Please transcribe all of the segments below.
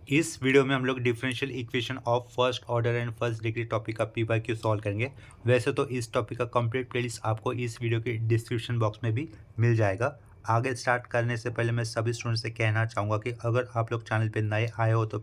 इस वीडियो में हम लोग differential equation of first order and first degree topic का पी/क्यू सॉल्व करेंगे। वैसे तो इस टॉपिक का कंप्लीट प्लेलिस्ट आपको इस वीडियो के डिस्क्रिप्शन बॉक्स में भी मिल जाएगा। आगे स्टार्ट करने से पहले मैं सभी स्टूडेंट्स से कहना चाहूँगा कि अगर आप लोग चैनल पे नए आए हो तो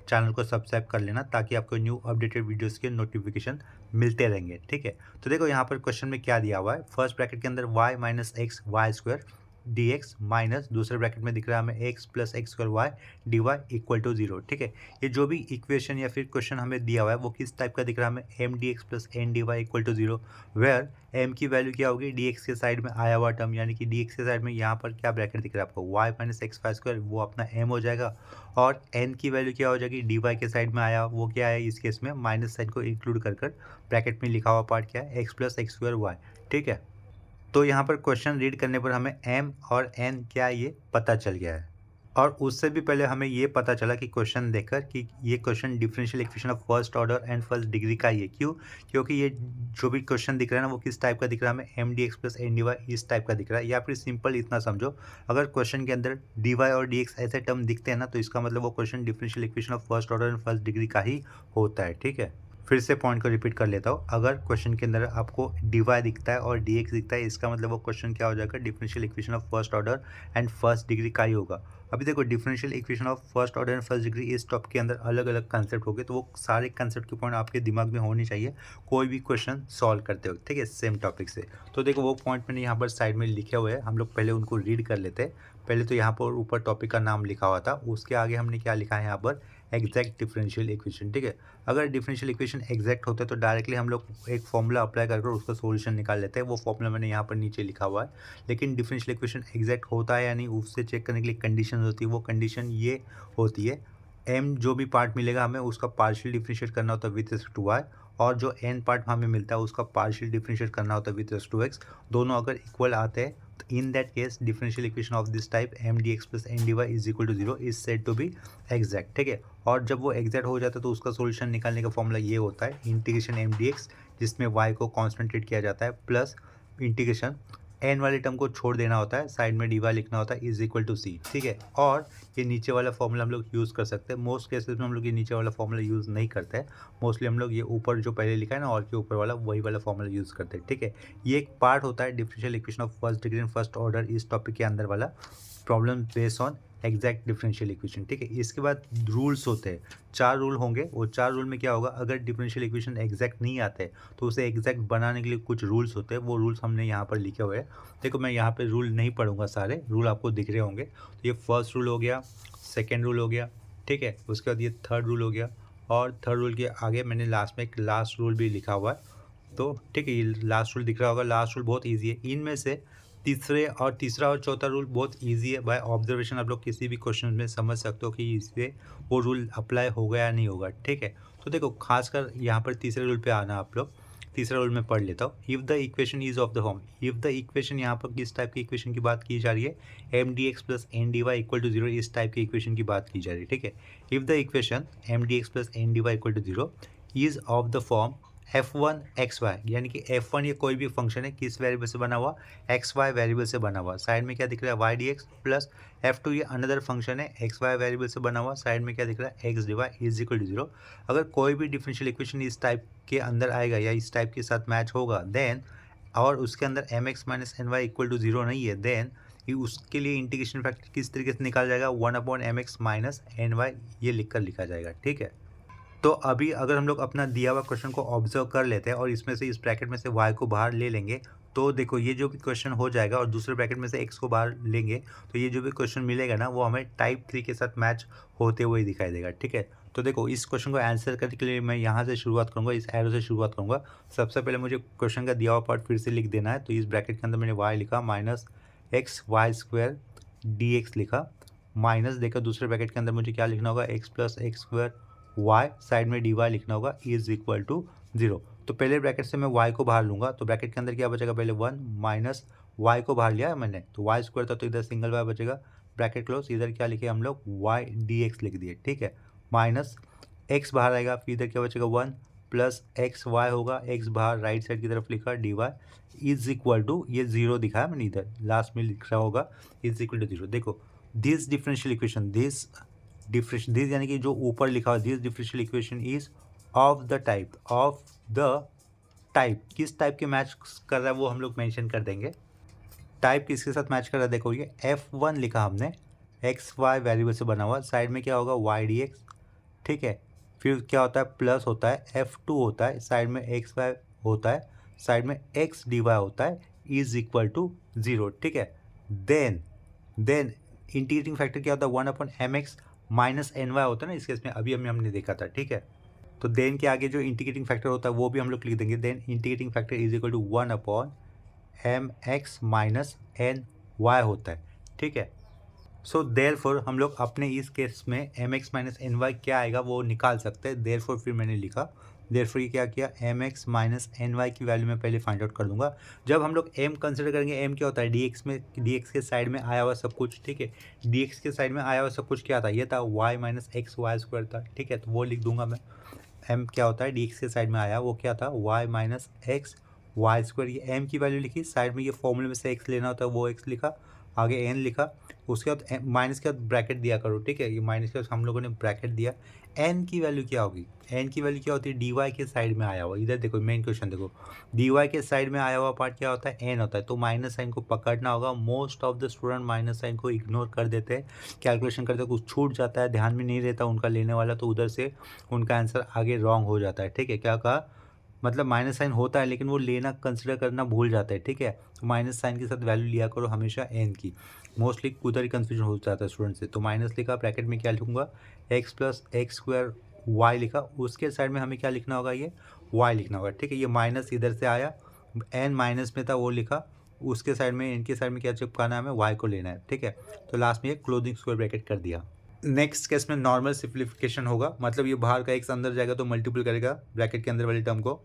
चैनल को सब्सक्राइब कर लेना, ताकि आपको न्यू अपडेटेड वीडियोस के नोटिफिकेशन मिलते रहेंगे। ठीक है, तो देखो यहाँ पर क्वेश्चन में क्या दिया हुआ है। फर्स्ट ब्रैकेट के अंदर y minus x y square d x minus दूसरे ब्रैकेट में दिख रहा है हमें x plus x square y d Y equal to zero. ठीक है, ये जो भी इक्वेशन या फिर क्वेश्चन हमें दिया हुआ है वो किस टाइप का दिख रहा है हमें, m d x plus n d Y equal to zero, where m की वैल्यू क्या होगी, डी एक्स के साइड में आया हुआ टर्म, यानी कि डी एक्स के साइड में यहाँ पर क्या ब्रैकेट दिख रहा है आपको, y minus x y square, वो अपना एम हो जाएगा। और एन की वैल्यू क्या हो जाएगी, डी वाई के साइड में आया वो क्या है, इस केस में माइनस साइन को इंक्लूड कर ब्रैकेट में लिखा हुआ पार्ट क्या है, x plus x square y. ठीक है, तो यहाँ पर क्वेश्चन रीड करने पर हमें एम और एन क्या है ये पता चल गया है। और उससे भी पहले हमें ये पता चला कि क्वेश्चन देखकर कि ये question differential equation of first order and first degree का ही है। क्यों? क्योंकि ये जो भी क्वेश्चन दिख रहा है ना वो किस टाइप का दिख रहा है हमें, m d x plus n d y इस टाइप का दिख रहा है। या फिर सिंपल इतना समझो, अगर क्वेश्चन के अंदर डी वाई और डी एक्स ऐसे टर्म दिखते हैं ना, तो इसका मतलब वो question differential equation of first order and first degree का ही होता है। ठीक है, फिर से पॉइंट को रिपीट कर लेता हूँ। अगर क्वेश्चन के अंदर आपको डी वाई दिखता है और डी एक्स दिखता है, इसका मतलब वो क्वेश्चन क्या हो जाएगा, differential equation of first order and first degree का ही होगा। अभी देखो, differential equation of first order and first degree इस टॉपिक के अंदर अलग अलग कंसेप्ट हो गए, तो वो सारे कंसेप्ट के पॉइंट आपके दिमाग में होनी चाहिए कोई भी क्वेश्चन सॉल्व करते हो। ठीक है, सेम टॉपिक से। तो देखो, वो पॉइंट मैंने यहाँ पर साइड में लिखे हुए हैं, हम लोग पहले उनको रीड कर लेते हैं। पहले तो यहाँ पर ऊपर टॉपिक का नाम लिखा हुआ था, उसके आगे हमने क्या लिखा है यहाँ पर, एग्जैक्ट डिफरेंशियल इक्वेशन। ठीक है, अगर डिफरेंशियल इक्वेशन एग्जैक्ट होते तो डायरेक्टली हम लोग एक फॉर्मूला अप्लाई कर उसका सॉल्यूशन निकाल लेते हैं। वो फॉर्मूला मैंने यहाँ पर नीचे लिखा हुआ है। लेकिन डिफरेंशियल इक्वेशन एग्जैक्ट होता है या नहीं, उससे चेक करने के लिए कंडीशन होती है। वो कंडीशन ये होती है, एम जो भी पार्ट मिलेगा हमें उसका पार्शियल डिफरेंशिएट करना होता है विथ रिस्पेक्ट टू वाई, और जो एन पार्ट हमें मिलता है उसका पार्शियल डिफरेंशिएट करना होता है विथ रिस्पेक्ट टू एक्स। दोनों अगर इक्वल आते हैं तो in that case differential equation of this type m d x plus n d y is equal to zero is said to be exact. ठीक है, और जब वो एग्जैक्ट हो जाता है तो उसका सोल्यूशन निकालने का फॉर्मूला ये होता है, इंटीग्रेशन एम डी एक्स, जिसमें वाई को कॉन्स्टेंट किया जाता है, प्लस इंटीग्रेशन एन वाले टर्म को छोड़ देना होता है, साइड में डी वाई लिखना होता है, इज इक्वल टू सी। ठीक है, और ये नीचे वाला फॉर्मूला हम लोग यूज़ कर सकते हैं। मोस्ट केसेस में हम लोग ये नीचे वाला फॉर्मूला यूज़ नहीं करते हैं। मोस्टली हम लोग ये ऊपर जो पहले लिखा है ना, और के ऊपर वाला, वही वाला फॉर्मूला यूज़ करते हैं। ठीक है, ये एक पार्ट होता है differential equation of first degree and first order इस टॉपिक के अंदर वाला, problem based on exact differential equation. ठीक है, इसके बाद रूल्स होते हैं, 4 रूल होंगे। वो 4 रूल में क्या होगा, अगर डिफरेंशियल इक्वेशन एग्जैक्ट नहीं आते तो उसे एग्जैक्ट बनाने के लिए कुछ रूल्स होते हैं। वो रूल्स हमने यहाँ पर लिखे हुए हैं। देखो, मैं यहाँ पे रूल नहीं पढ़ूंगा, सारे रूल आपको दिख रहे होंगे। तो ये फर्स्ट रूल हो गया, सेकेंड रूल हो गया। ठीक है, उसके बाद ये थर्ड रूल हो गया, और थर्ड रूल के आगे मैंने लास्ट में एक लास्ट रूल भी लिखा हुआ है। तो ठीक है, ये लास्ट रूल दिख रहा होगा। लास्ट रूल बहुत ईजी है। इनमें से तीसरा और चौथा रूल बहुत इजी है। बाय ऑब्जर्वेशन आप लोग किसी भी क्वेश्चन में समझ सकते हो कि इससे वो रूल अप्लाई होगा या नहीं होगा। ठीक है, तो देखो, खासकर यहाँ पर तीसरे रूल पे आना आप लोग। तीसरा रूल मैं पढ़ लेता हूँ। If the equation is of the form, if the equation, यहाँ पर किस टाइप की इक्वेशन की बात की जा रही है, m d x plus n d Y equal to zero, इस टाइप की इक्वेशन की बात की जा रही है। ठीक है, if the equation m d x plus n d Y equal to zero is of the form f1 xy, यानी कि f1 ये कोई भी फंक्शन है, किस वेरिएबल से बना हुआ, xy वेरिएबल से बना हुआ। साइड में क्या दिख रहा है, y dx, प्लस f2 ये अनदर फंक्शन है, xy वेरिएबल से बना हुआ। साइड में क्या दिख रहा है, x dy is equal to zero. अगर कोई भी डिफरेंशियल इक्वेशन इस टाइप के अंदर आएगा या इस टाइप के साथ मैच होगा, देन, और उसके अंदर m x minus n y equal to zero नहीं है, देन उसके लिए इंटीग्रेशन फैक्टर किस तरीके से निकाला जाएगा, 1/mx माइनस एन वाई, ये लिखकर लिखा जाएगा। ठीक है, तो अभी अगर हम लोग अपना दिया हुआ क्वेश्चन को ऑब्जर्व कर लेते हैं और इसमें से, इस ब्रैकेट में से y को बाहर ले लेंगे, तो देखो ये जो भी क्वेश्चन हो जाएगा, और दूसरे ब्रैकेट में से x को बाहर लेंगे, तो ये जो भी क्वेश्चन मिलेगा ना वो हमें टाइप 3 के साथ मैच होते हुए दिखाई देगा। ठीक है, तो देखो, इस क्वेश्चन को आंसर करने के लिए मैं यहाँ से शुरुआत करूँगा, इस एरो से शुरुआत करूँगा। सबसे पहले मुझे क्वेश्चन का दिया हुआ पार्ट फिर से लिख देना है। तो इस ब्रैकेट के अंदर मैंने y लिखा, minus x y square d x लिखा, माइनस, देखो दूसरे ब्रैकेट के अंदर मुझे क्या लिखना होगा, x plus x square y, side में डी वाई लिखना होगा, इज इक्वल टू जीरो। तो पहले ब्रैकेट से मैं y को बाहर लूंगा, तो ब्रैकेट के अंदर क्या बचेगा, पहले 1 माइनस y को बाहर लिया है मैंने, तो y स्क्वायर था तो इधर सिंगल y बचेगा, ब्रैकेट क्लोज। इधर क्या लिखे हम लोग, y डी एक्स लिख दिए। ठीक है, माइनस x बाहर आएगा, फिर इधर क्या बचेगा 1, प्लस एक्स वाई होगा, x बाहर राइट साइड की तरफ लिखा, d y is equal to, ये जीरो दिखाया मैंने, इधर लास्ट में लिख रहा होगा, इज इक्वल टू जीरो। देखो, this differential equation, this differential, this यानी कि जो ऊपर लिखा हुआ this differential equation is of the type किस टाइप के मैच कर रहा है वो हम लोग मेंशन कर देंगे। टाइप किसके साथ मैच कर रहा है, देखो ये F1 लिखा हमने, एक्स वाई वेरिएबल से बना हुआ, साइड में क्या होगा वाई डी एक्स, ठीक है। फिर क्या होता है प्लस होता है, F2 होता है, साइड में एक्स वाई होता है, साइड में एक्स डी वाई होता है, इज इक्वल टू 0, ठीक है। देन इंटीग्रेटिंग फैक्टर क्या होता है 1/mx माइनस एन वाई होता है ना इस केस में, अभी हमने देखा था, ठीक है। तो देन के आगे जो इंटीग्रेटिंग फैक्टर होता है वो भी हम लोग लिख देंगे, then integrating factor is equal to 1/mx minus n y होता है, ठीक है। सो देयरफॉर हम लोग अपने इस केस में mx माइनस एन वाई क्या आएगा वो निकाल सकते हैं। देयरफॉर फिर मैंने लिखा, देयरफॉर ये क्या किया mx माइनस एन वाई की वैल्यू मैं पहले फाइंड आउट कर दूंगा। जब हम लोग m कंसिडर करेंगे, m क्या होता है dx में, dx के साइड में आया हुआ सब कुछ, ठीक है। dx के साइड में आया हुआ सब कुछ क्या था, ये था y minus x y square था, ठीक है। तो वो लिख दूंगा मैं, m क्या होता है dx के साइड में आया वो क्या था y minus x y square, ये m की वैल्यू लिखी, साइड में ये फॉर्मूले में से x लेना होता है वो x लिखा, आगे n लिखा, उसके बाद माइनस के बाद ब्रैकेट दिया करो, ठीक है। ये माइनस के बाद हम लोगों ने ब्रैकेट दिया, n की वैल्यू क्या होगी, n की वैल्यू क्या होती है dy के साइड में आया हुआ, इधर देखो मेन क्वेश्चन देखो, dy के साइड में आया हुआ पार्ट क्या होता है n होता है, तो माइनस साइन को पकड़ना होगा। Most of the student minus sign को इग्नोर कर देते हैं, कैलकुलेशन करते कुछ छूट जाता है, ध्यान में नहीं रहता उनका लेने वाला, तो उधर से उनका आंसर आगे रॉन्ग हो जाता है, ठीक है। क्या कहा, मतलब माइनस साइन होता है लेकिन वो लेना कंसिडर करना भूल जाते हैं, ठीक है। तो माइनस साइन के साथ वैल्यू लिया करो हमेशा एन की, मोस्टली उधर ही कन्फ्यूजन हो जाता है स्टूडेंट से। तो माइनस लिखा, ब्रैकेट में क्या लिखूंगा x plus x square y लिखा, उसके साइड में हमें क्या लिखना होगा, ये वाई लिखना होगा, ठीक है। ये माइनस इधर से आया, एन माइनस में था वो लिखा, उसके साइड में इनके साइड में क्या चिपकाना है, हमें वाई को लेना है, ठीक है। तो लास्ट में ये क्लोजिंग स्क्वायर ब्रैकेट कर दिया। नेक्स्ट केस में नॉर्मल सिंप्लीफिकेशन होगा, मतलब ये बाहर का एक्स अंदर जाएगा तो मल्टीपल करेगा ब्रैकेट के अंदर वाली टर्म को,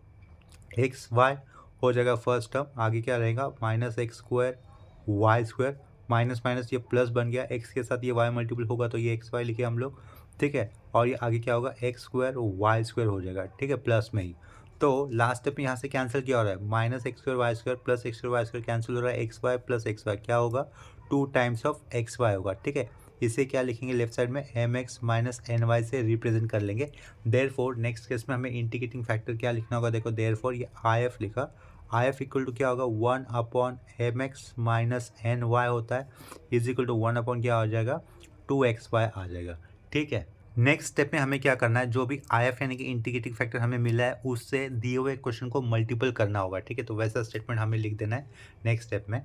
एक्स वाई हो जाएगा फर्स्ट टर्म, आगे क्या रहेगा minus x square y square, minus minus ये प्लस बन गया, एक्स के साथ ये वाई मल्टीपल होगा तो ये एक्स वाई लिखे हम लोग, ठीक है। और ये आगे क्या होगा एक्स स्क्वायर वाई स्क्वायर हो जाएगा, ठीक है, प्लस में ही। तो लास्ट स्टेप में यहाँ से कैंसिल क्या हो रहा है, minus x square y square plus x square y square cancel हो रहा है, x y plus x y क्या होगा 2 टाइम्स ऑफ एक्स वाई होगा, ठीक है। इसे क्या लिखेंगे लेफ्ट साइड में m x minus n y से रिप्रेजेंट कर लेंगे। देयरफॉर नेक्स्ट केस में हमें इंटीग्रेटिंग फैक्टर क्या लिखना होगा, देखो देयरफॉर ये आई एफ लिखा, आई एफ इक्वल टू क्या होगा 1/mx माइनस एन वाई होता है, इज इक्वल टू 1 क्या हो जाएगा 2xy आ जाएगा, ठीक है। नेक्स्ट स्टेप में हमें क्या करना है, जो भी आई एफ यानी कि इंटीग्रेटिंग फैक्टर हमें मिला है उससे दिए हुए क्वेश्चन को मल्टीपल करना होगा, ठीक है। तो वैसा स्टेटमेंट हमें लिख देना है नेक्स्ट स्टेप में।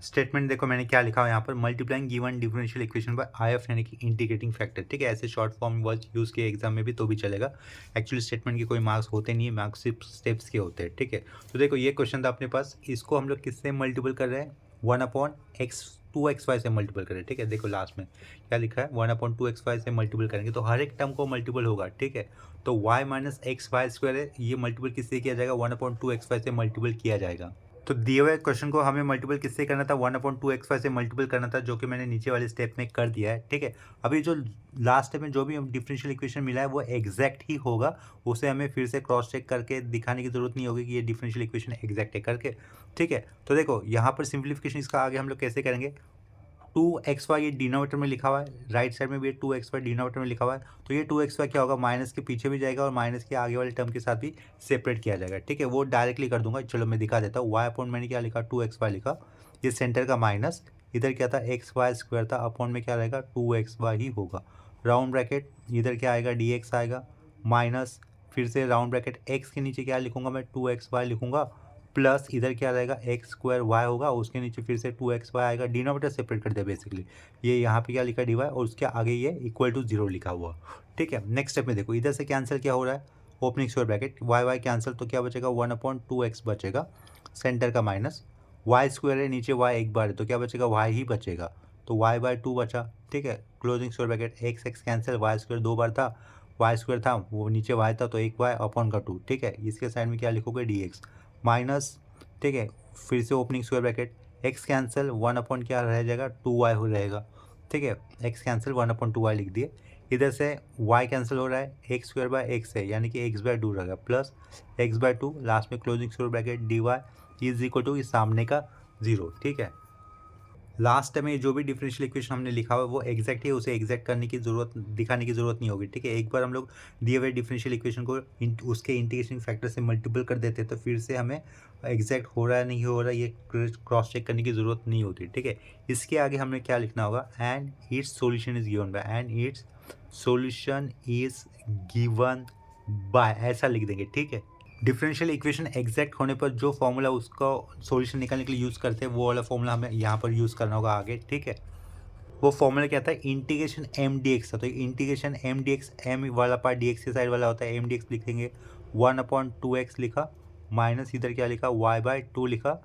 स्टेटमेंट देखो मैंने क्या लिखा है यहाँ पर, multiplying given differential equation by if यानी कि इंटीग्रेटिंग फैक्टर, ठीक है। ऐसे शॉर्ट फॉर्म वर्ड यूज़ किए एग्जाम में भी तो भी चलेगा, एक्चुअली स्टेटमेंट के कोई मार्क्स होते नहीं है, मार्क्स सिर्फ स्टेप्स के होते हैं, ठीक है। तो देखो ये क्वेश्चन था अपने पास, इसको हम लोग किससे मल्टीपल कर रहे हैं 1/2xy से मल्टीपल कर रहे हैं, ठीक है। देखो लास्ट में क्या लिखा है 1/2xy से मल्टीपल करेंगे तो हर एक टर्म को मल्टीपल होगा, ठीक है। तो y minus x y square है, ये मल्टीपल किससे किया जाएगा 1/2xy से मल्टीपल किया जाएगा। तो दिए हुए क्वेश्चन को हमें मल्टीपल किससे करना था 1/2xy से मल्टीपल करना था, जो कि मैंने नीचे वाले स्टेप में कर दिया है, ठीक है। अभी जो लास्ट स्टेप में जो भी डिफरेंशियल इक्वेशन मिला है वो एग्जैक्ट ही होगा, उसे हमें फिर से क्रॉस चेक करके दिखाने की जरूरत नहीं होगी कि ये डिफरेंशियल इक्वेशन एग्जैक्ट है करके, ठीक है। तो देखो यहाँ पर सिंप्लीफिकेशन इसका आगे हम लोग कैसे करेंगे, 2xy ये डिनोमिनेटर में लिखा हुआ है, राइट साइड में भी 2xy डिनोमिनेटर में लिखा हुआ है, तो ये 2xy क्या होगा माइनस के पीछे भी जाएगा और माइनस के आगे वाले टर्म के साथ भी सेपरेट किया जाएगा, ठीक है। वो डायरेक्टली कर दूंगा, चलो मैं दिखा देता हूँ। y अपॉन मैंने क्या लिखा 2xy लिखा, ये सेंटर का माइनस, इधर क्या था एक्स वाई स्क्वायर था, अपॉन में क्या रहेगा 2xy ही होगा, राउंड ब्रैकेट इधर क्या आएगा dx आएगा, माइनस फिर से राउंड ब्रैकेट x के नीचे क्या लिखूंगा मैं 2xy लिखूंगा, प्लस इधर क्या रहेगा एक्स स्क्वायर वाई होगा, उसके नीचे फिर से 2xy आएगा, डिनोमिनेटर सेपरेट कर दिया बेसिकली, ये यहाँ पे क्या लिखा dy और उसके आगे ये इक्वल टू 0 लिखा हुआ, ठीक है। नेक्स्ट स्टेप में देखो इधर से कैंसिल क्या हो रहा है, opening square bracket y cancel, तो क्या बचेगा 1/2x बचेगा, सेंटर का माइनस, वाई स्क्वायर है नीचे y एक बार है तो क्या बचेगा y ही बचेगा, तो y/2 बचा, ठीक है। Closing square bracket x cancel, y square 2 बार था, वाई स्क्वायर था वो नीचे y था तो एक y अपॉन का 2, ठीक है। इसके साइड में क्या लिखोगे dx माइनस, ठीक है, फिर से opening square bracket, x cancel 1 क्या रह जाएगा 2y हो रहेगा, ठीक है। x कैंसिल 1/2y लिख दिए, इधर से y कैंसिल हो रहा है, एक्स स्क्वायर बाय एक्स है यानी कि x/2 रहेगा, प्लस x/2 लास्ट में closing square bracket dy is equal to सामने का 0, ठीक है। लास्ट में जो भी डिफरेंशियल इक्वेशन हमने लिखा हुआ है वो एग्जैक्ट है, उसे एग्जैक्ट करने की ज़रूरत दिखाने की ज़रूरत नहीं होगी, ठीक है। एक बार हम लोग दिए हुए डिफरेंशियल इक्वेशन को उसके इंटीग्रेशन फैक्टर से मल्टीपल कर देते हैं तो फिर से हमें एग्जैक्ट हो रहा है नहीं हो रहा है ये क्रॉस चेक करने की ज़रूरत नहीं होती, ठीक है। इसके आगे हमें क्या लिखना होगा, and its solution is given bye, and its solution is given bye, ऐसा लिख देंगे, ठीक है। डिफरेंशियल इक्वेशन एग्जैक्ट होने पर जो फॉर्मूला उसका सॉल्यूशन निकालने के लिए यूज़ करते हैं वो वाला फॉर्मूला हमें यहाँ पर यूज़ करना होगा आगे, ठीक है। वो फॉर्मूला क्या था, इंटीग्रेशन एम डी एक्स था, तो integration m d x, m वाला पार्ट डी एक्स के साइड वाला होता है, एम डी एक्स लिखेंगे 1/2x लिखा, माइनस इधर क्या लिखा y/2 लिखा,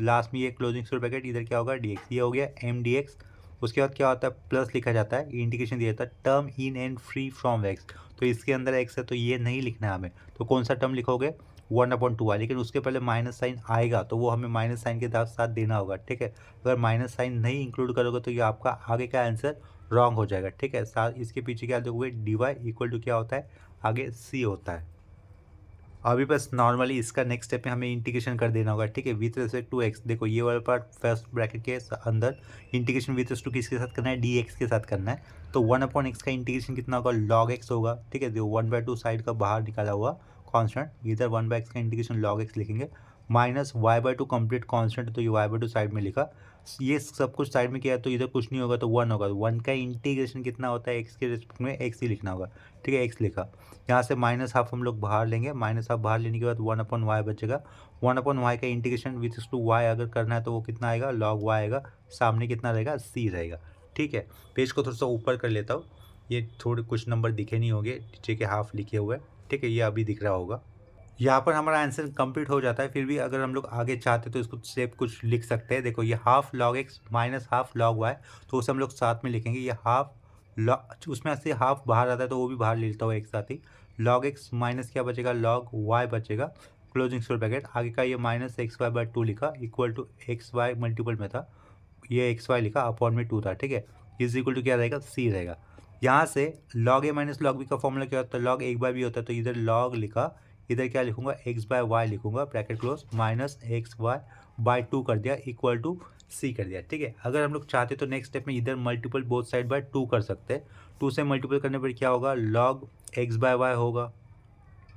लास्ट में ये क्लोजिंग स्क्वायर ब्रैकेट, इधर क्या होगा डी एक्स, ये हो गया एम डी एक्स। उसके बाद क्या होता है, प्लस लिखा जाता है, इंडिकेशन दिया जाता है term in and free from x, तो इसके अंदर एक्स है तो ये नहीं लिखना है हमें, तो कौन सा टर्म लिखोगे 1/2y, लेकिन उसके पहले माइनस साइन आएगा तो वो हमें माइनस साइन के साथ देना होगा, ठीक है। अगर माइनस साइन नहीं इंक्लूड करोगे तो ये आपका आगे का आंसर रॉन्ग हो जाएगा, ठीक है। साथ इसके पीछे क्या दोगे, डी वाई इक्वल टू क्या होता है, आगे सी होता है। अभी बस नॉर्मली इसका नेक्स्ट स्टेप में हमें इंटीग्रेशन कर देना होगा, ठीक है, विथ रिस्पेक्ट टू एक्स। देखो ये वाला पार्ट फर्स्ट ब्रैकेट के अंदर इंटीग्रेशन विथ रिस्पेक्ट टू किसके साथ करना है, डी एक्स के साथ करना है, तो 1/x का इंटीग्रेशन कितना होगा, लॉग एक्स होगा, ठीक है। जो 1/2 साइड का बाहर निकाला हुआ कॉन्स्टेंट, इधर 1/x का इंटीग्रेशन लॉग एक्स लिखेंगे, माइनस y/2 कंप्लीट कॉन्स्टेंट, तो ये y/2 साइड में लिखा, ये सब कुछ साइड में किया तो इधर कुछ नहीं होगा तो 1 होगा, 1 का इंटीग्रेशन कितना होता है एक्स के रिस्पेक्ट में, एक्स ही लिखना होगा, ठीक है, एक्स लिखा। यहाँ से माइनस हाफ हम लोग बाहर लेंगे, माइनस हाफ बाहर लेने के बाद 1/y बचेगा, 1/y का इंटीग्रेशन विथ टू वाई अगर करना है तो वो कितना आएगा, लॉग वाई आएगा, सामने कितना रहेगा, सी रहेगा, ठीक है। पेज को थोड़ा सा ऊपर कर लेता हूँ, ये थोड़े कुछ नंबर दिखे नहीं होंगे, नीचे के हाफ लिखे हुए हैं, ठीक है, ये अभी दिख रहा होगा। यहाँ पर हमारा आंसर कंप्लीट हो जाता है, फिर भी अगर हम लोग आगे चाहते तो इसको स्टेप कुछ लिख सकते हैं। देखो ये half log x minus half log y, तो उसे हम लोग साथ में लिखेंगे, ये हाफ लॉग, उसमें से हाफ बाहर आता है तो वो भी बाहर ले लेता हूँ एक साथ ही, लॉग एक्स माइनस क्या बचेगा, लॉग वाई बचेगा, क्लोजिंग स्क्वायर ब्रैकेट, आगे का ये माइनस XY/2 लिखा, equal to x y multiple में था, ये एक्स वाई लिखा, अपॉन में 2 था, ठीक है, इज इक्वल टू क्या रहेगा, सी रहेगा। यहाँ से लॉग ए माइनस लॉग बी का फॉर्मूला क्या होता है, लॉग 1/b होता है, तो इधर लॉग लिखा, इधर क्या लिखूंगा, x/y लिखूंगा, ब्रैकेट क्लोज, माइनस XY/2 कर दिया, इक्वल टू सी कर दिया, ठीक है। अगर हम लोग चाहते तो नेक्स्ट स्टेप में इधर मल्टीपल बोथ साइड बाय 2 कर सकते हैं, 2 से मल्टीपल करने पर क्या होगा, लॉग x/y होगा,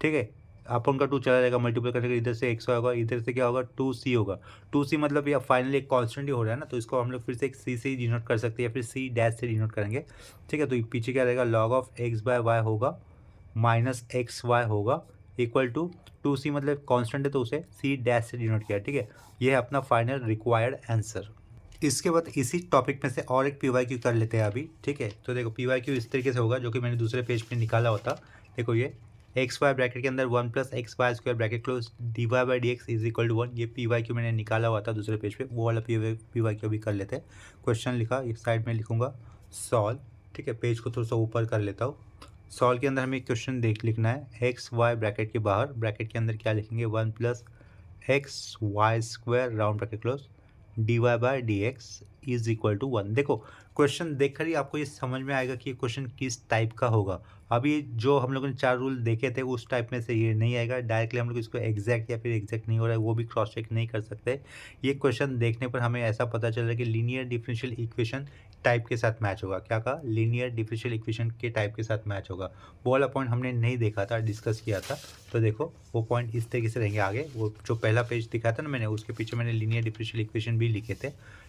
ठीक है, अपन का 2 चला जाएगा, मल्टीपल करने का इधर से एक्स वाई होगा, इधर से क्या होगा 2c होगा, 2c मतलब ये फाइनली एक कांस्टेंट ही हो रहा है ना, तो इसको हम लोग फिर से एक c से ही डिनोट कर सकते हैं या फिर c डैश से डिनोट करेंगे, ठीक है। तो पीछे क्या रहेगा, लॉग ऑफ x/y होगा, माइनस XY होगा, इक्वल टू 2c मतलब कांस्टेंट है तो उसे c डैश से डिनोट किया, ठीक है। ये है अपना फाइनल रिक्वायर्ड आंसर। इसके बाद इसी टॉपिक में से और एक PYQ कर लेते हैं अभी, ठीक है। तो देखो PYQ इस तरीके से होगा जो कि मैंने दूसरे पेज पे निकाला होता, देखो ये एक्स वाई ब्रैकेट के अंदर 1 + x² bracket close dy/dx is equal to 1, ये PYQ मैंने निकाला हुआ था दूसरे पेज पे, वो वाला PYQ भी कर लेते हैं। क्वेश्चन लिखा, एक साइड में लिखूंगा सॉल्व, ठीक है, पेज को थोड़ा सा ऊपर कर लेता हूँ। सॉल्व के अंदर हमें क्वेश्चन लिखना है, एक्स वाई ब्रैकेट के बाहर, ब्रैकेट के अंदर क्या लिखेंगे, 1 + xy² round bracket close dy/dx is equal to 1। देखो क्वेश्चन देखकर ही आपको ये समझ में आएगा कि ये क्वेश्चन किस टाइप का होगा। अभी जो हम लोगों ने 4 रूल देखे थे उस टाइप में से ये नहीं आएगा, डायरेक्टली हम लोग इसको एग्जैक्ट या फिर एग्जैक्ट नहीं हो रहा है वो भी क्रॉस चेक नहीं कर सकते। ये क्वेश्चन देखने पर हमें ऐसा पता चल रहा है कि लीनियर डिफरेंशियल इक्वेशन टाइप के साथ मैच होगा। क्या कहा, लीनियर डिफरेंशियल इक्वेशन के टाइप के साथ मैच होगा। वो वाला पॉइंट हमने नहीं देखा था, डिस्कस किया था, तो देखो वो पॉइंट इस तरीके से रहेंगे आगे। वो जो पहला पेज दिखाया था ना मैंने, उसके पीछे मैंने लीनियर डिफरेंशियल इक्वेशन भी लिखे थे।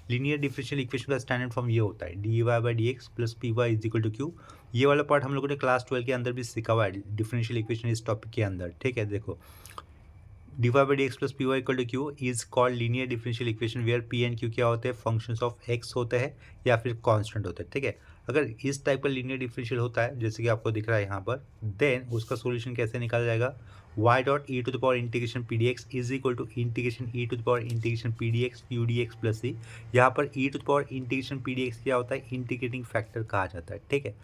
लीनियर डिफरेंशियल इक्वेशन का स्टैंडर्ड फॉर्म ये होता है, dy/dx + py is equal to q। ये वाला पार्ट हम लोगों ने क्लास 12 के अंदर भी सीखा हुआ है, डिफरेंशियल इक्वेशन इस टॉपिक के अंदर, ठीक है। देखो dy/dx + py equal to q is called linear differential equation where p and q क्या होते हैं, फंक्शंस ऑफ x होते हैं या फिर कांस्टेंट होते हैं, ठीक है। अगर इस टाइप का लीनियर डिफरेंशियल होता है जैसे कि आपको दिख रहा है यहाँ पर, देन उसका सॉल्यूशन कैसे निकाला जाएगा, y.e⁻ integration pdx is equal to integration e⁻ integration pdx q dx + c। यहाँ पर e⁻ इंटीग्रेशन pdx क्या होता है, इंटीग्रेटिंग फैक्टर कहा जाता है, ठीक है।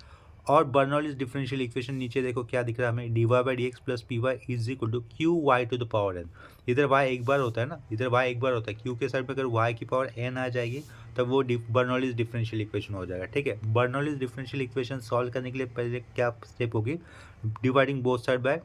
और बर्नौलीज डिफरेंशियल इक्वेशन नीचे देखो क्या दिख रहा है हमें, dy/dx + py is equal to qy⁻n। इधर y एक बार होता है ना, इधर y एक बार होता है, q के साइड पे अगर y की पावर n आ जाएगी तब वो बर्नौलीज डिफरेंशियल इक्वेशन हो जाएगा, ठीक है। बर्नौलीज डिफरेंशियल इक्वेशन सॉल्व करने के लिए पहले क्या स्टेप होगी, dividing both side by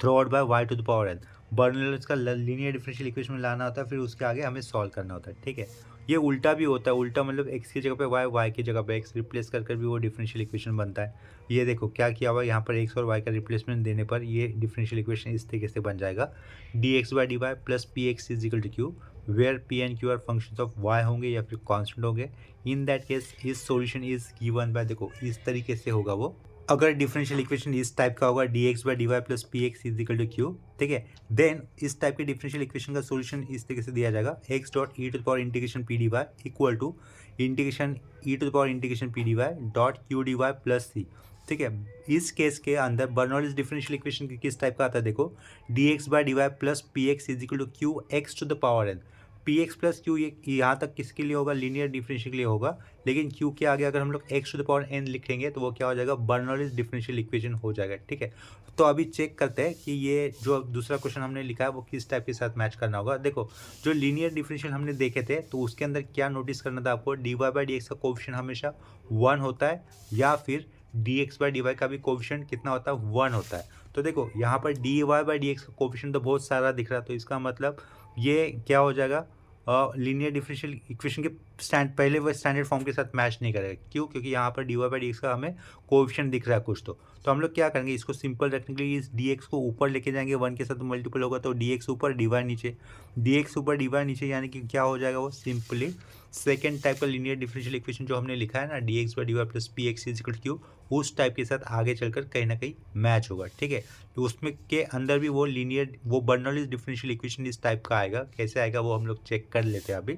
through out by y⁻n। Bernoulli's का लीनियर डिफरेंशियल इक्वेशन में लाना होता है, फिर उसके आगे हमें सॉल्व करना होता है, ठीक है। ये उल्टा भी होता है, उल्टा मतलब एक्स की जगह पे वाई, वाई की जगह पे एक्स रिप्लेस कर भी वो डिफरेंशियल इक्वेशन बनता है। ये देखो क्या किया हुआ है, यहाँ पर एक्स और वाई का रिप्लेसमेंट देने पर ये डिफरेंशियल इक्वेशन इस तरीके से बन जाएगा, d x by D Y plus P x is equal to q, where p and q are functions of y होंगे या फिर कॉन्स्टेंट होंगे। In that case his solution is given by, देखो इस तरीके से होगा वो, अगर डिफरेंशियल इक्वेशन इस टाइप का होगा d x by D Y plus P x is equal to q, ठीक है, देन इस टाइप के डिफरेंशियल इक्वेशन का सॉल्यूशन इस तरीके से दिया जाएगा, X dot e to the power integration P D Y equal to integration e to the power integration P D Y dot Q D Y plus C. ठीक है, इस केस के अंदर बर्नौलीज डिफरेंशियल इक्वेशन किस type का आता है, देखो D x by D Y plus P x is equal to Q x to the power N. P X plus Q ये यहाँ तक किसके लिए होगा, लीनियर डिफरेंशियल के लिए होगा, लेकिन क्यू के आगे अगर हम लोग x to the power n लिखेंगे तो वो क्या हो जाएगा, बर्नौलीज डिफरेंशियल इक्वेशन हो जाएगा। ठीक है, तो अभी चेक करते हैं कि ये जो दूसरा क्वेश्चन हमने लिखा है वो किस टाइप के साथ मैच करना होगा। देखो जो लीनियर डिफरेंशियल हमने देखे थे तो उसके अंदर क्या नोटिस करना था आपको, d y by d x का कोएफिशिएंट हमेशा 1 होता है या फिर d x by D y का भी कोएफिशिएंट कितना होता है, 1 होता है। तो देखो यहाँ पर d y by d x का कोएफिशिएंट तो बहुत सारा दिख रहा है, तो इसका मतलब ये क्या हो जाएगा, लीनियर डिफरेंशियल इक्वेशन के पहले वो स्टैंडर्ड फॉर्म के साथ मैच नहीं करेगा। क्यों, क्योंकि यहाँ पर d y by d x का हमें कोएफिशिएंट दिख रहा है कुछ, तो हम लोग क्या करेंगे, इसको सिंपल रखने के लिए इस डी एक्स को ऊपर लेके जाएंगे, 1 के साथ मल्टीपल होगा तो डी एक्स ऊपर डी वाई नीचे, डी एक्स ऊपर डी वाई नीचे, यानी कि क्या हो जाएगा वो सिंपली सेकेंड टाइप का लीनियर डिफरेंशियल इक्वेशन जो हमने लिखा है ना, d x by D Y plus P x is equal to q, उस टाइप के साथ आगे चलकर कहीं ना कहीं मैच होगा। ठीक है, तो उसमें के अंदर भी वो लीनियर वो बर्नौलीज डिफरेंशियल इक्वेशन इस टाइप का आएगा, कैसे आएगा वो हम लोग चेक कर लेते हैं अभी।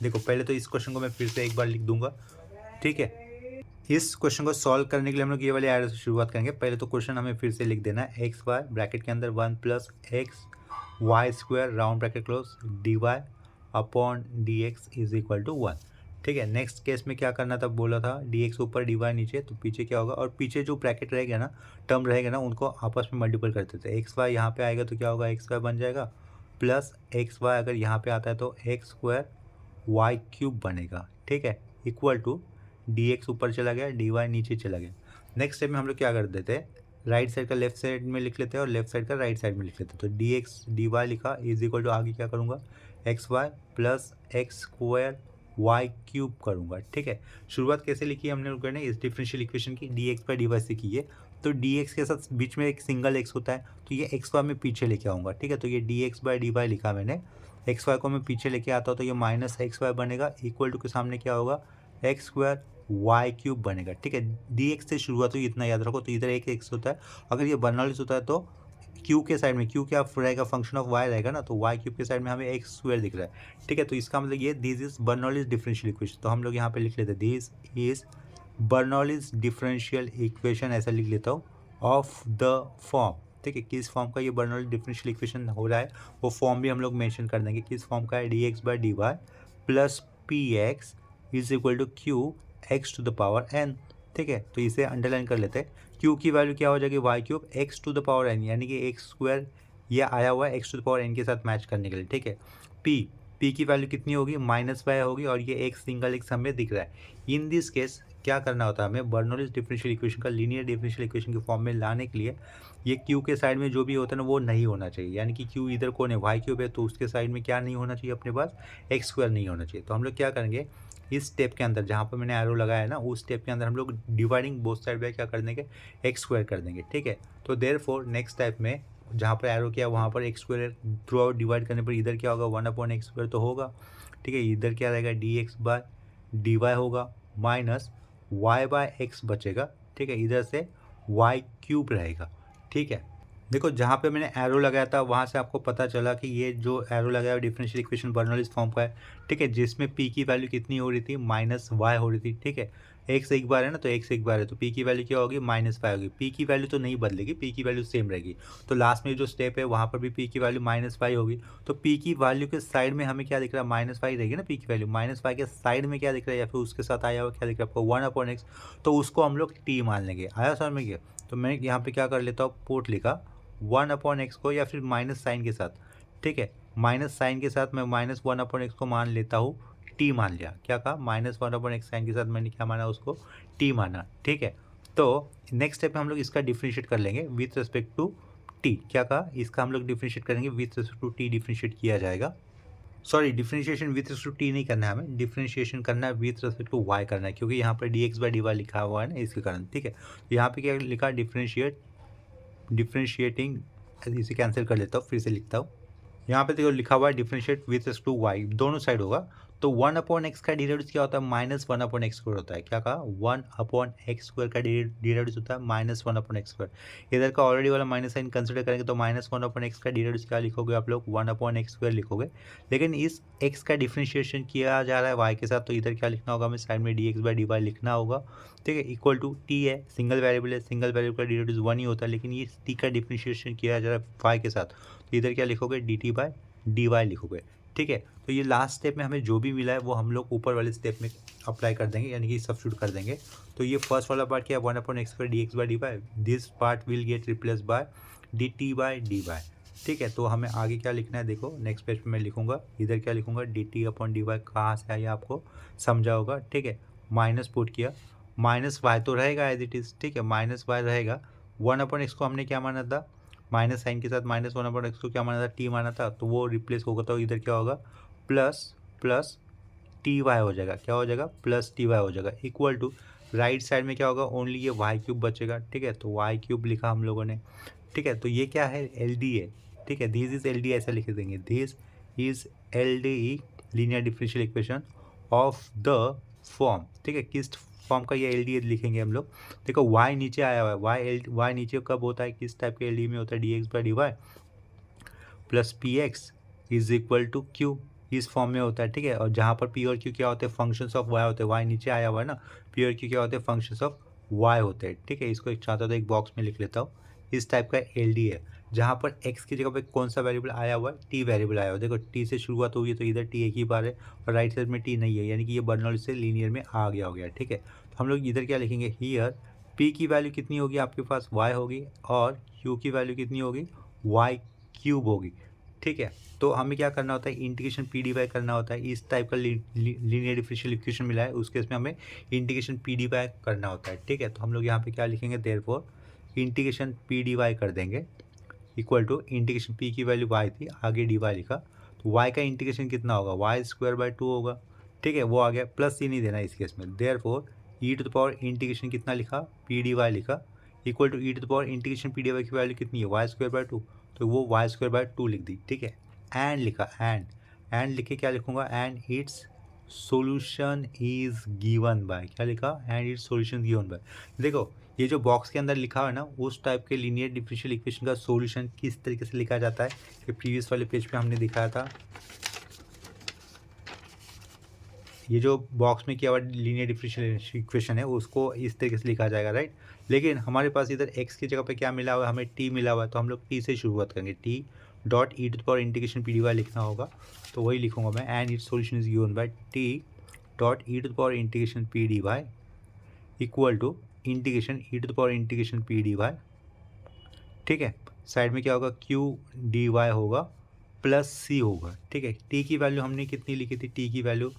देखो पहले तो इस क्वेश्चन को मैं फिर से एक बार लिख दूंगा। ठीक है, इस क्वेश्चन को सॉल्व करने के लिए हम लोग ये वाले एरो से शुरुआत करेंगे। पहले तो क्वेश्चन हमें फिर से लिख देना है, एक्स वाई ब्रैकेट के अंदर 1 plus x y square round bracket close d y upon d x is equal to 1। ठीक है, नेक्स्ट केस में क्या करना था, बोला था डी एक्स ऊपर डी वाई नीचे, तो पीछे क्या होगा, और पीछे जो ब्रैकेट रहेगा ना, टर्म रहेगा ना, उनको आपस में मल्टीपल करते थे। एक्स वाई यहाँ पे आएगा तो क्या होगा, एक्स वाई बन जाएगा, प्लस एक्स वाई अगर यहाँ पे आता है तो एक्स स्क्वायर वाई क्यूब बनेगा। ठीक है, इक्वल टू डी एक्स ऊपर चला गया, डी वाई नीचे चला गया। नेक्स्ट स्टेप में हम लोग क्या कर देते हैं, राइट साइड का लेफ्ट साइड में लिख लेते हैं और लेफ्ट साइड का राइट साइड में लिख लेते हैं। तो डी एक्स डी वाई लिखा इज इक्वल टू आगे क्या करूँगा, x y plus x square y cube करूँगा। ठीक है, शुरुआत कैसे लिखी है हमने लोगों ने इस डिफरेंशियल इक्वेशन की, d x by D y से की है, तो डी एक्स के साथ बीच में एक सिंगल एक्स होता है, तो ये एक्स वाई में पीछे लेके आऊँगा। ठीक है, तो ये d x by D y लिखा मैंने, एक्स वाई को मैं पीछे लेके आता हूँ तो ये माइनस एक्स वाई बनेगा, इक्वल टू के सामने क्या होगा, एक्स स्क्वायर वाई क्यूब बनेगा। ठीक है, डी एक्स से शुरुआत हुई इतना याद रखो, तो इधर एक एक्स होता है, अगर ये बर्नौलीज होता है तो क्यू के साइड में, क्यू क्या रहेगा, फंक्शन ऑफ वाई रहेगा ना, तो वाई क्यूब के साइड में हमें एक्स स्क्वायर दिख रहा है। ठीक है, तो इसका मतलब ये this is Bernoulli's differential equation, तो हम लोग यहाँ पे लिख लेते हैं this is Bernoulli's differential equation, ऐसा लिख लेता हूँ, ऑफ द फॉर्म। ठीक है, किस फॉर्म का ये बर्नौलीज डिफरेंशियल इक्वेशन हो रहा है वो फॉर्म भी हम लोग मेंशन कर देंगे, किस फॉर्म का है, d x by D Y plus P x is equal to Q x to the power n. ठीक है, तो इसे अंडरलाइन कर लेते हैं, क्यू की वैल्यू क्या हो जाएगी, y cube x to the power n, यानी कि एक्स स्क्वायर ये आया हुआ है x to the power n के साथ मैच करने के लिए। ठीक है, पी की वैल्यू कितनी होगी, माइनस वाई होगी, और ये एक सिंगल एक्स हमें दिख रहा है। इन दिस केस क्या करना होता है हमें, बर्नौलीज डिफरेंशियल इक्वेशन का लीनियर डिफरेंशियल इक्वेशन के फॉर्म में लाने के लिए ये क्यू के साइड में जो भी होता है ना वो नहीं होना चाहिए, यानी कि क्यू इधर कौन है, वाई क्यूब है, तो उसके साइड में क्या नहीं होना चाहिए, अपने पास एक्स स्क्वायर नहीं होना चाहिए। तो हम लोग क्या करेंगे, इस स्टेप के अंदर जहाँ पर मैंने एरो लगाया है ना, उस स्टेप के अंदर हम लोग डिवाइडिंग बोथ साइड बाय क्या कर देंगे, एक्स स्क्वायर कर देंगे। ठीक है, तो देयरफॉर नेक्स्ट स्टेप में जहाँ पर एरो किया वहाँ पर x square through out divide करने पर इधर क्या होगा, 1/x स्क्वायर तो होगा। ठीक है, इधर क्या रहेगा, d x by d y होगा, माइनस वाई बाय एक्स बचेगा। ठीक है, इधर से वाई क्यूब रहेगा। ठीक है, देखो जहाँ पे मैंने एरो लगाया था वहाँ से आपको पता चला कि ये जो एरो लगाया है डिफरेंशियल इक्वेशन बर्नौलीज फॉर्म का है। ठीक है, जिसमें पी की वैल्यू कितनी हो रही थी, माइनस वाई हो रही थी। ठीक है, एक्स एक बार है ना, तो एक्स एक बार है, तो पी की वैल्यू क्या होगी, माइनस वाई होगी। पी की वैल्यू तो नहीं बदलेगी, पी की वैल्यू सेम रहेगी, तो लास्ट में जो स्टेप है वहाँ पर भी पी की वैल्यू माइनस वाई होगी। तो पी की वैल्यू के साइड में हमें क्या दिख रहा है, माइनस वाई रहेगी ना, पी की वैल्यू माइनस वाई के साइड में क्या दिख रहा है, या फिर उसके साथ आया हुआ क्या दिख रहा है आपको, 1/x, तो उसको हम लोग टी मान लेंगे। आया समझ में, क्या, तो मैं यहाँ पे क्या कर लेता हूँ, पुट लिखा 1/x को, या फिर माइनस साइन के साथ। ठीक है, माइनस साइन के साथ मैं माइनस 1/x को मान लेता हूँ, टी मान लिया, क्या कहा, माइनस 1/x साइन के साथ मैंने क्या माना, उसको टी माना। ठीक है, तो नेक्स्ट स्टेप में हम लोग इसका डिफ्रेंशिएट कर लेंगे विथ रिस्पेक्ट टू टी, क्या कहा, इसका हम लोग डिफ्रेंशिएट करेंगे with respect to t, differentiate किया जाएगा। Sorry, differentiation with respect to t नहीं करना है हमें, डिफरेंशिएशन करना है विथ रिस्पेक्ट टू वाई करना है, क्योंकि यहाँ पर d x by D y लिखा हुआ है ना, इसके कारण। ठीक है, तो यहाँ पे क्या लिखा, डिफरेंशिएटिंग, इसे कैंसिल कर लेता हूँ, फिर से लिखता हूँ। यहाँ पे देखो लिखा हुआ है differentiate with respect to y, दोनों साइड होगा। तो 1/x का डेरिवेटिव क्या होता है, -1/x² होता है। क्या कहा, 1/x² का डेरिवेटिव होता है -1/x²। इधर का ऑलरेडी वाला माइनस साइन कंसिडर करेंगे तो -1/x का डेरिवेटिव क्या लिखोगे आप लोग, 1/x² लिखोगे। लेकिन इस x का डिफरेंशिएशन किया जा रहा है y के साथ, तो इधर क्या लिखना होगा हमें, साइड में dx/dy लिखना होगा। ठीक है, इक्वल टू t है, सिंगल वेरिएबल है, सिंगल वेरिएबल का डेरिवेटिव 1 ही होता है, लेकिन ये t का डिफरेंशिएशन किया जा रहा है y के साथ, तो इधर क्या लिखोगे, dt/dy लिखोगे। ठीक है, तो ये लास्ट स्टेप में हमें जो भी मिला है वो हम लोग ऊपर वाले स्टेप में अप्लाई कर देंगे, यानी कि सब्स्टिट्यूट कर देंगे। तो ये फर्स्ट वाला पार्ट क्या है, 1/x² dx/dy, this part will get replace by dt/dy। ठीक है, तो हमें आगे क्या लिखना है, देखो नेक्स्ट पेज पे मैं लिखूंगा, इधर क्या लिखूंगा, dt/dy कहाँ से आया आपको समझा होगा। ठीक है, माइनस पुट किया, माइनस वाई तो रहेगा एज इट इज़। ठीक है, माइनस वाई रहेगा, 1/x को हमने क्या माना था, माइनस साइन के साथ -1/x को क्या माना था, टी माना था, तो वो रिप्लेस होगा, तो इधर क्या होगा, प्लस टी वाई हो जाएगा। क्या हो जाएगा, प्लस टी वाई हो जाएगा, इक्वल टू राइट साइड में क्या होगा, ओनली ये y³ बचेगा। ठीक है, तो y³ लिखा हम लोगों ने। ठीक है, तो ये क्या है, एल डी है। ठीक है, दिस इज एल डी, ऐसा लिख देंगे, this is L D, linear differential equation of the form. ठीक है, किस फॉर्म का ये एल डी लिखेंगे हम लोग। देखो y नीचे आया हुआ है, y नीचे कब होता है, किस टाइप के एल डी में होता है, dx/dy plus P x is equal to q, इस फॉर्म में होता है। ठीक है, और जहाँ पर पी और क्यू क्या होते हैं, फंक्शंस ऑफ वाई होते हैं, वाई नीचे आया हुआ है ना, पी और क्यू क्या होते हैं, फंक्शंस ऑफ वाई होते हैं। ठीक है, इसको एक चाहता तो एक बॉक्स में लिख लेता हूँ, इस टाइप का एल डी है, जहाँ पर एक्स की जगह पे कौन सा वेरिएबल आया हुआ है, टी वेरिएबल आया हुआ है। देखो टी से शुरुआत हुई है, तो इधर टी एक ही बार है, और राइट साइड में टी नहीं है, यानी कि ये बर्नौली से लीनियर में आ गया हो गया। ठीक है, तो हम लोग इधर क्या लिखेंगे, हियर पी की वैल्यू कितनी होगी आपके पास, वाई होगी, और क्यू की वैल्यू कितनी होगी, y³ होगी। ठीक है, तो हमें क्या करना होता है, इंटीग्रेशन पी डी वाई करना होता है। इस टाइप का लीनियर डिफरेंशियल इक्वेशन मिला है, उस केस में हमें इंटीग्रेशन पी डी वाई करना होता है। ठीक है, तो हम लोग यहाँ पे क्या लिखेंगे, therefore integration P D y कर देंगे, इक्वल टू इंटीग्रेशन पी की वैल्यू वाई थी, आगे डी वाई लिखा, तो वाई का इंटीग्रेशन कितना होगा, y²/2 होगा। ठीक है, वो आ गया, प्लस सी नहीं देना इस केस में, देयरफॉर e⁻ इंटीग्रेशन कितना लिखा, पी डी वाई लिखा, equal to e⁻ integration P D y की वैल्यू कितनी है, y²/2, तो वो y²/2 लिख दी। ठीक है, एंड लिखा, एंड लिख के क्या लिखूंगा, and its solution is given bye, क्या लिखा, and its solution given by. देखो ये जो बॉक्स के अंदर लिखा है ना, उस टाइप के लीनियर डिफरेंशियल इक्वेशन का सॉल्यूशन किस तरीके से लिखा जाता है, कि प्रीवियस वाले पेज पे हमने दिखाया था। ये जो बॉक्स में किया हुआ लीनियर डिफरेंशियल इक्वेशन है, उसको इस तरीके से लिखा जाएगा, राइट। लेकिन हमारे पास इधर x की जगह पे क्या मिला हुआ है, हमें t मिला हुआ है, तो हम लोग t से शुरुआत करेंगे, t.e⁻ integration P D y लिखना होगा, तो वही लिखूंगा मैं, and its solution is given by t.e⁻ integration P D Y equal to integration P D y. ठीक है, साइड में क्या होगा, क्यू डी वाई होगा, प्लस सी होगा। ठीक है, टी की वैल्यू हमने कितनी लिखी थी, टी की वैल्यू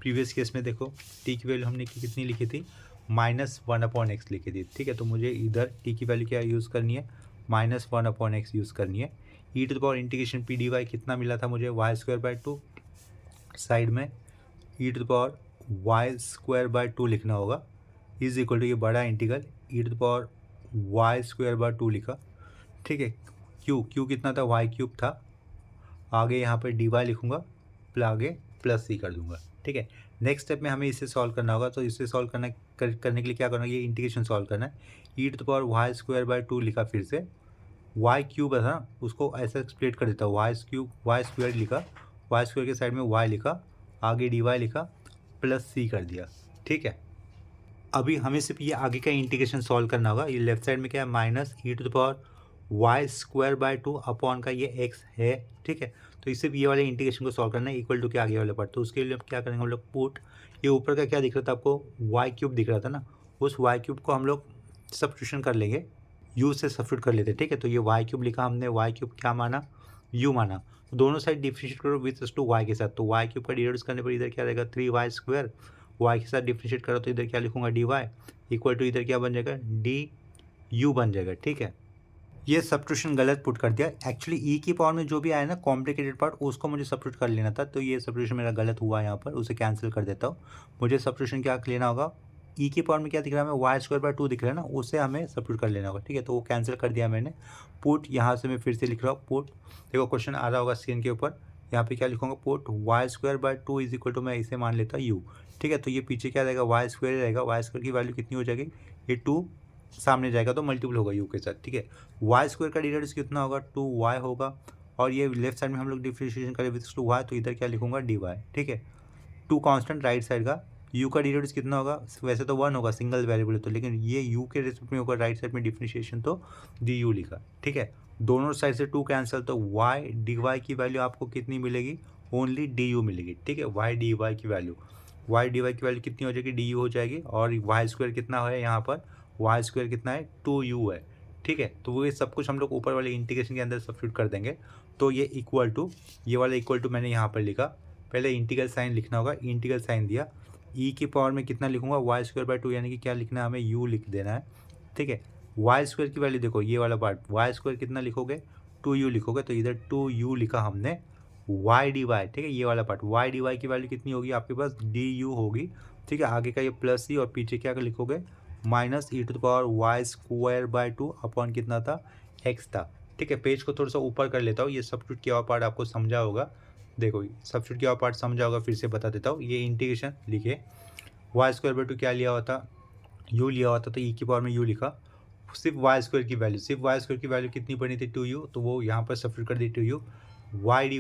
प्रीवियस केस में देखो, टी की वैल्यू हमने कितनी लिखी थी, -1/x लिखी थी। ठीक है, तो मुझे इधर टी की वैल्यू क्या यूज़ करनी है, -1/x यूज़ करनी है। e⁻ integration P D y कितना मिला था मुझे, y²/2, साइड में e⁻ y²/2 लिखना होगा, इज इक्वल टू ये बड़ा इंटीग्रल e⁻ y²/2 लिखा। ठीक है, क्यू कितना था, y³ था, आगे यहाँ पर डी वाई लिखूँगा, आगे प्लस सी कर दूंगा। ठीक है, नेक्स्ट स्टेप में हमें इसे सॉल्व करना होगा, तो इसे सॉल्व करने के लिए क्या करना है, ये इंटीग्रेशन सॉल्व करना है। e⁻y²/2 लिखा, फिर से y³ है ना, उसको ऐसा स्प्लिट कर देता हूँ, y² लिखा, y² के साइड में y लिखा, आगे dy लिखा, प्लस सी कर दिया। ठीक है, अभी हमें सिर्फ ये आगे का इंटीग्रेशन सॉल्व करना होगा। ये लेफ्ट साइड में क्या है, -e⁻y²/2 अपॉन का ये x है। ठीक है, तो इससे ये वाले इंटीग्रेशन को सॉल्व करना है, इक्वल टू के आगे वाले पार्ट, तो उसके लिए हम क्या करेंगे, हम लोग पुट, ये ऊपर का क्या दिख रहा था आपको, y³ दिख रहा था ना, उस y³ को हम लोग सब्स्टिट्यूशन कर लेंगे, u से सब्स्टिट्यूट कर लेते हैं। ठीक है, तो ये y³ लिखा हमने, y³ क्या माना, u माना, तो दोनों साइड डिफरेंशिएट करो विथ रिस्पेक्ट टू y के साथ, तो y³ का डिवाइड करने पर इधर क्या रहेगा, 3y², y के साथ डिफरेंशिएट करो तो इधर क्या लिखूंगा, dy इक्वल टू, इधर क्या बन जाएगा, du बन जाएगा। ठीक है, ये सब्स्टिट्यूशन गलत पुट कर दिया। एक्चुअली ई की पावर में जो भी आया ना कॉम्प्लिकेटेड पार्ट, उसको मुझे सब्स्टिट्यूट कर लेना था, तो ये सब्स्टिट्यूशन मेरा गलत हुआ है यहाँ पर, उसे कैंसिल कर देता हूँ। मुझे सब्स्टिट्यूशन क्या लेना होगा, ई की पावर में क्या दिख रहा है हमें, वाई स्क्वायर बाय 2 दिख रहा है ना, उसे हमें सब्स्टिट्यूट कर लेना होगा। ठीक है, तो वो कैंसिल कर दिया मैंने। पुट यहाँ से मैं फिर से लिख रहा हूँ पुट, देखो क्वेश्चन आ रहा होगा स्क्रीन के ऊपर, यहाँ पे क्या लिखूंगा, put y square by 2 is equal to, मैं इसे मान लेता यू। ठीक है, तो ये पीछे क्या रहेगा, वाई स्क्वायर रहेगा, वाई स्क्वायर की वैल्यू कितनी हो जाएगी, ये 2 सामने जाएगा तो मल्टीपल होगा यू के साथ। ठीक है, वाई स्क्वायर का डेरिवेटिव कितना होगा, 2y होगा, और ये लेफ्ट साइड में हम लोग डिफरेंशिएशन करें विथ टू वाई, तो इधर क्या लिखूंगा, dy। ठीक है, 2 कांस्टेंट राइट साइड का, u का डेरिवेटिव कितना होगा, वैसे तो 1 होगा, सिंगल वेरिएबल है तो, लेकिन ये u के रिस्पेक्ट में होगा, राइट साइड में डिफरेंशिएशन तो du लिखा। ठीक है, दोनों साइड से 2 कैंसिल, तो y dy की वैल्यू आपको कितनी मिलेगी, ओनली du मिलेगी। ठीक है, y dy की वैल्यू, y dy की वैल्यू कितनी हो जाएगी, du हो जाएगी, और वाई स्क्वायर कितना है यहाँ पर, वाई स्क्वायर कितना है, 2u है। ठीक है, तो वो ये सब कुछ हम लोग ऊपर वाले इंटीग्रेशन के अंदर सब्स्टिट्यूट कर देंगे, तो ये इक्वल टू, ये वाला इक्वल टू मैंने यहाँ पर लिखा, पहले इंटीग्रल साइन लिखना होगा, इंटीग्रल साइन दिया, ई की पावर में कितना लिखूंगा, वाई स्क्वायर बाय 2, यानी कि क्या लिखना है हमें, यू लिख देना है। ठीक है, वाई स्क्वायर की वैल्यू देखो, ये वाला पार्ट, वाई स्क्वायर कितना लिखोगे, 2u लिखोगे, तो इधर 2u लिखा हमने, वाई डी वाई। ठीक है, ये वाला पार्ट, वाई डी वाई की वैल्यू कितनी होगी आपके पास, डी यू होगी। ठीक है, आगे का ये प्लस सी, और पीछे क्या लिखोगे, minus e to the power Y square by 2 upon कितना था, एक्स था। ठीक है, पेज को थोड़ा सा ऊपर कर लेता हूँ, ये सब्स्टिट्यूट किया हुआ पार्ट आपको समझा होगा। देखो सब्स्टिट्यूट किया हुआ पार्ट समझा होगा, फिर से बता देता हूँ, ये इंटीग्रेशन लिखे, वाई स्क्वायर बाय 2 क्या लिया हुआ था, यू लिया हुआ था, तो ई की पावर में यू लिखा, सिर्फ वाई स्क्वायर की वैल्यू, सिर्फ वाई स्क्वायर की वैल्यू कितनी बनी थी, 2u, तो वो यहाँ पर सब्स्टिट्यूट कर दी 2u। वाई डी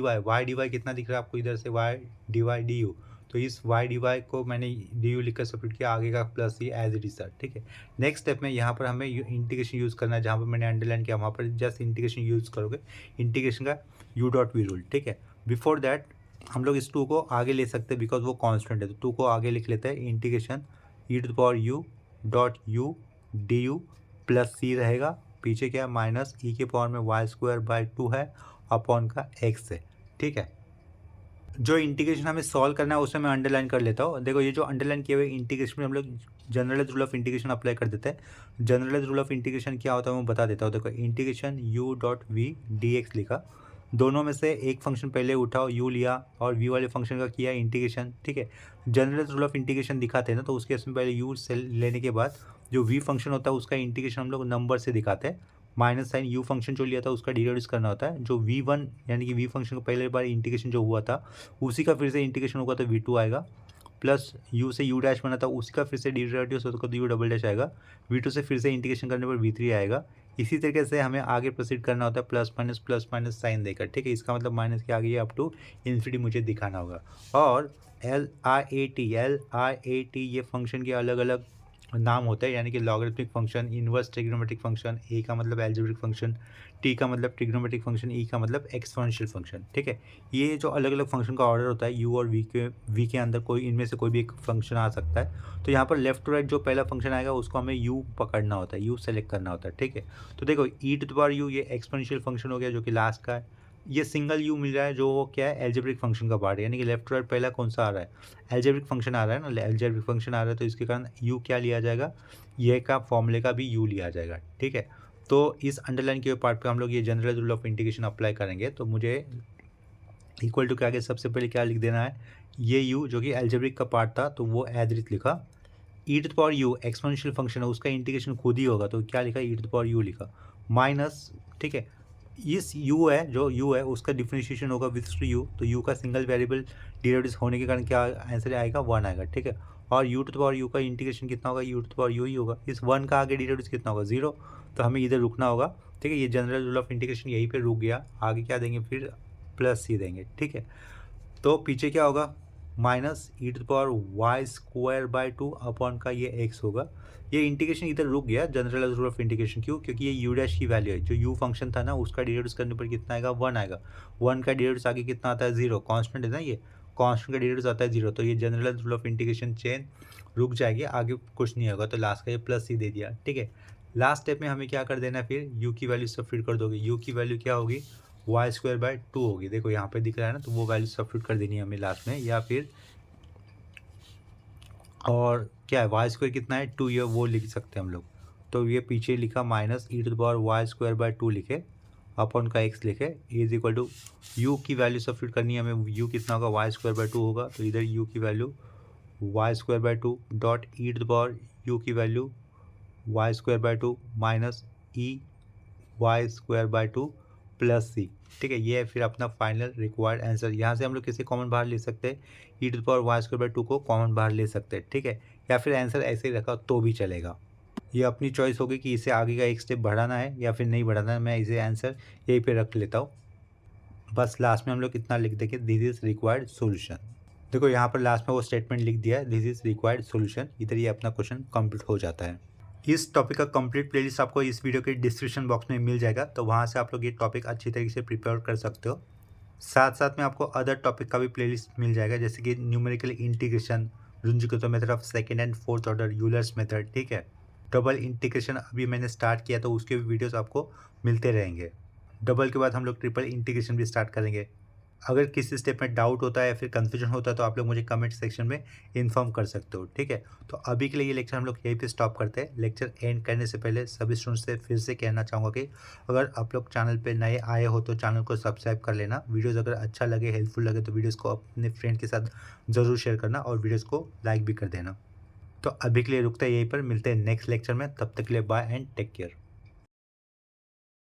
वाई कितना दिख रहा है आपको इधर से, वाई डी यू, तो इस वाई डी वाई को मैंने डी यू लिखकर सब्स्टिट्यूट किया, आगे का प्लस ही एज इट इज था। ठीक है, नेक्स्ट स्टेप में यहाँ पर हमें इंटीग्रेशन यूज़ करना है, जहाँ पर मैंने अंडरलाइन किया वहाँ पर जस्ट इंटीग्रेशन यूज़ करोगे, इंटीग्रेशन का यू डॉट वी रूल। ठीक है, बिफोर दैट हम लोग इस 2 को आगे ले सकते हैं, बिकॉज वो कॉन्स्टेंट है, तो 2 को आगे लिख लेते हैं, integration e to the power U dot U D U plus C रहेगा, पीछे क्या माइनस ई के पावर में वाई स्क्वायर बाय 2 है, अपॉन का एक्स है। ठीक है, जो इंटीग्रेशन हमें सॉल्व करना है उसे मैं अंडरलाइन कर लेता हूँ। देखो ये जो अंडरलाइन किए हुए इंटीग्रेशन में हम लोग generalise rule of integration apply कर देते हैं। जनरलाइज रूल ऑफ इंटीग्रेशन क्या होता है मैं बता देता हूँ। देखो integration u dot v d x लिखा, दोनों में से एक फंक्शन पहले उठाओ, u लिया और v वाले फंक्शन का किया इंटीग्रेशन। ठीक है, जनरलाइज रूल ऑफ इंटीग्रेशन दिखाते हैं ना, तो उसके इसमें पहले u से लेने के बाद जो v फंक्शन होता है उसका इंटीग्रेशन हम लोग नंबर से दिखाते हैं। माइनस साइन यू फंक्शन जो लिया था उसका डिराइव करना होता है, जो v1 यानी कि v फंक्शन का पहले बार इंटीग्रेशन जो हुआ था उसी का फिर से इंटीग्रेशन होगा तो v2 आएगा, प्लस u से u डैश बना था उसी का फिर से डिराइव होगा तो u डबल डैश आएगा, v2 से फिर से इंटीग्रेशन करने पर v3 आएगा। इसी तरीके से हमें आगे प्रोसीड करना होता है प्लस माइनस साइन देकर। ठीक है, इसका मतलब माइनस के आगे ये अप टू इन्फिनिटी मुझे दिखाना होगा। और एल आई ए टी ये फंक्शन के अलग अलग नाम होता है, यानी कि logarithmic function, inverse trigonometric function, A का मतलब एल्जेब्रिक फंक्शन, टी का मतलब ट्रिग्नोमेट्रिक फंक्शन, ई का मतलब एक्सपोनेंशियल फंक्शन। ठीक है, ये जो अलग अलग फंक्शन का ऑर्डर होता है यू और वी के अंदर कोई इनमें से कोई भी एक फंक्शन आ सकता है। तो यहाँ पर लेफ्ट टू राइट जो पहला फंक्शन आएगा उसको हमें यू पकड़ना होता है, यू सेलेक्ट करना होता है। ठीक है, तो देखो ई टू द पावर यू ये एक्सपोनेंशियल फंक्शन हो गया जो कि लास्ट का है, ये सिंगल यू मिल रहा है जो वो क्या है एल्जेब्रिक फंक्शन का पार्ट है, यानी कि लेफ्ट टू राइट पहला कौन सा आ रहा है, एल्जेब्रिक फंक्शन आ रहा है ना, एल्जेब्रिक फंक्शन आ रहा है, तो इसके कारण यू क्या लिया जाएगा, ये का फॉर्मूले का भी यू लिया जाएगा। ठीक है, तो इस अंडरलाइन के पार्ट पे हम लोग ये general rule of integration apply करेंगे, तो मुझे इक्वल टू के आगे सबसे पहले क्या लिख देना है, ये यू जो कि एल्जेब्रिक का पार्ट था तो वो एज इट लिखा, e to the power U exponential function है उसका इंटीग्रेशन खुद ही होगा तो क्या लिखा, e to the power U लिखा, माइनस। ठीक है, इस u है जो u है उसका डिफरेंशिएशन होगा विथ टू u, तो u का सिंगल वेरिएबल डेरिवेटिव होने के कारण क्या आंसर आएगा 1 आएगा। ठीक है, और u to the power u का इंटीग्रेशन कितना होगा, u to the power u ही होगा, इस 1 का आगे डेरिवेटिव कितना होगा 0, तो हमें इधर रुकना होगा। ठीक है, ये जनरल रूल ऑफ इंटीग्रेशन यहीं पे रुक गया, आगे क्या देंगे फिर प्लस सी देंगे। ठीक है, तो पीछे क्या होगा minus e to the power Y square by 2 upon का ये एक्स होगा। ये इंटीग्रेशन इधर रुक गया जनरल रूल ऑफ इंटीग्रेशन, क्यों, क्योंकि ये यू डैश की वैल्यू है, जो यू फंक्शन था ना उसका डेरिवेटिव करने पर कितना आएगा 1 आएगा, 1 का डेरिवेटिव आगे कितना आता है 0, कांस्टेंट है ना, ये कांस्टेंट का डेरिवेटिव आता है 0, तो ये general rule of integration chain रुक जाएगी, आगे कुछ नहीं होगा, तो लास्ट का ये प्लस ही दे दिया। ठीक है, लास्ट स्टेप में हमें क्या कर देना है, फिर यू की वैल्यू सब्स्टिट्यूट कर दोगे, यू की वैल्यू क्या होगी वाई स्क्वायर बाय 2 होगी, देखो यहाँ पे दिख रहा है ना, तो वो वैल्यू सब्स्टिट्यूट कर देनी है हमें लास्ट में, या फिर और क्या है वाई स्क्वायर कितना है 2 ये वो लिख सकते हैं हम लोग, तो ये पीछे लिखा minus e to the power Y square by 2 लिखे, अपॉन का एक्स लिखे, इज इक्वल टू यू की वैल्यू सब्स्टिट्यूट करनी है हमें। यू कितना होगा, वाई स्क्वायर बाय 2 होगा, तो इधर यू की value Y square by 2 dot e to the power U की value Y square by 2 minus e Y square by 2 plus C. ठीक है, ये है फिर अपना फाइनल रिक्वायर्ड आंसर। यहाँ से हम लोग किसी कॉमन बाहर ले सकते हैं, e to the power Y square by 2 को कॉमन बाहर ले सकते हैं। ठीक है, या फिर आंसर ऐसे ही रखा तो भी चलेगा। ये अपनी चॉइस होगी कि इसे आगे का एक स्टेप बढ़ाना है या फिर नहीं बढ़ाना है। मैं इसे आंसर यहीं पे रख लेता हूँ। बस लास्ट में हम लोग इतना लिख देंगे, दिस इज़ रिक्वायर्ड सॉल्यूशन। देखो यहाँ पर लास्ट में वो स्टेटमेंट लिख दिया है, दिस इज़ रिक्वायर्ड सॉल्यूशन। इधर ये अपना क्वेश्चन कंप्लीट हो जाता है। इस टॉपिक का कंप्लीट प्लेलिस्ट आपको इस वीडियो के डिस्क्रिप्शन बॉक्स में मिल जाएगा, तो वहाँ से आप लोग ये टॉपिक अच्छी तरीके से प्रिपेयर कर सकते हो। साथ साथ में आपको अदर टॉपिक का भी प्लेलिस्ट मिल जाएगा, जैसे कि numerical integration, Runge Kutta method of second and fourth order, Euler's method. ठीक है, डबल इंटीग्रेशन अभी मैंने स्टार्ट किया, तो उसके भी वीडियोस आपको मिलते रहेंगे। डबल के बाद हम लोग ट्रिपल इंटीग्रेशन भी स्टार्ट करेंगे। अगर किसी स्टेप में डाउट होता है या फिर कन्फ्यूजन होता है तो आप लोग मुझे कमेंट सेक्शन में इन्फॉर्म कर सकते हो। ठीक है, तो अभी के लिए ये लेक्चर हम लोग यहीं पे स्टॉप करते हैं। लेक्चर एंड करने से पहले सभी स्टूडेंट्स से फिर से कहना चाहूँगा कि अगर आप लोग चैनल पे नए आए हो तो चैनल को सब्सक्राइब कर लेना। वीडियोज़ अगर अच्छा लगे, हेल्पफुल लगे तो वीडियोज़ को अपने फ्रेंड के साथ ज़रूर शेयर करना और वीडियोज़ को लाइक भी कर देना। तो अभी के लिए रुकते हैं यहीं पर, मिलते हैं नेक्स्ट लेक्चर में। तब तक के लिए बाय एंड टेक केयर।